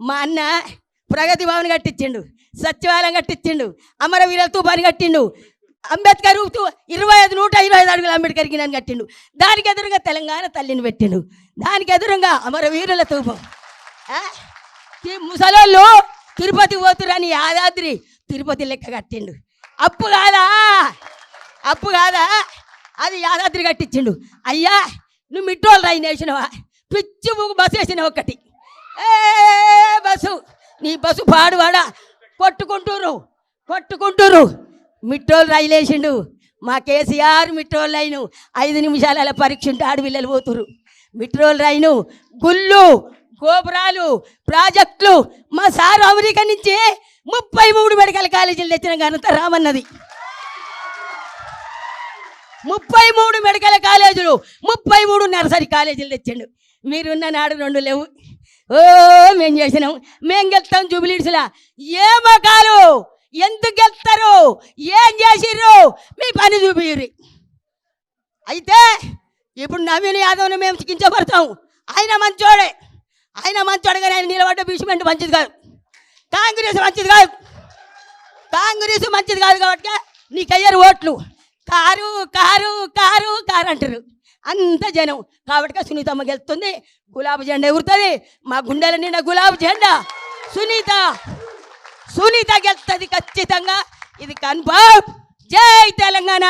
మా అన్న ప్రగతి భవన్ కట్టించిండు, సచివాలయం కట్టించిండు, అమరవీరుల తూపాన్ని కట్టిండు, అంబేద్కర్ 125 అడుగుల అంబేద్కర్కి నన్ను కట్టిండు. దానికి ఎదురుగా తెలంగాణ తల్లిని పెట్టిండు, దానికి ఎదురుగా అమరవీరుల తూపం. ముసలోళ్ళు తిరుపతి పోతురని యాదాద్రి తిరుపతి లెక్క కట్టిండు. అప్పు కాదా అది యాదాద్రి కట్టించిండు. అయ్యా నువ్వు మిట్టోళ్ళు రైన్ వేసినవా, పిచ్చి బస్సు వేసినావు ఒకటి, బస్సు నీ బస్సు పాడువాడా కొట్టుకుంటూరు. మిట్టోళ్ళు రైలు వేసిండు. మా కేసీఆర్ మిట్రోల్ రైను 5 నిమిషాల పరీక్ష ఉంటే ఆడపిల్లలు పోతురు. మిట్రోల్ రైను, గుళ్ళు, గోపురాలు, ప్రాజెక్టులు. మా సారు అమెరికా నుంచి 33 మెడికల్ కాలేజీలు తెచ్చిన ఘనత రామన్నది. 33 మెడికల్ కాలేజీలు, 33 నర్సరీ కాలేజీలు తెచ్చిండు. మీరున్న నాడు 2 లేవు. మేము చేసినాం, మేము గెలుస్తాం జూబిలీడ్స్లా. ఏ మకాలు ఎందుకు గెలుస్తారు, ఏం చేసిర్రు, మీ పని చూపిర్రి. అయితే ఇప్పుడు నవీన్ యాదవ్ని మేము కించపడతాం. ఆయన మంచోడే కానీ ఆయన నిలబడ్డ బీచ్మెంట్ మంచిది కాదు, కాంగ్రెస్ మంచిది కాదు కాబట్టి నీకు అయ్యారు ఓట్లు. కారు అంటారు అంత జనం. కాబట్టి సునీతమ్మ గెలుస్తుంది, గులాబీ జెండా ఎగురుతుంది. మా గుండెల నిండా గులాబీ జెండా. సునీత గెలుస్తుంది ఖచ్చితంగా, ఇది కన్ఫర్మ్. జై తెలంగాణ.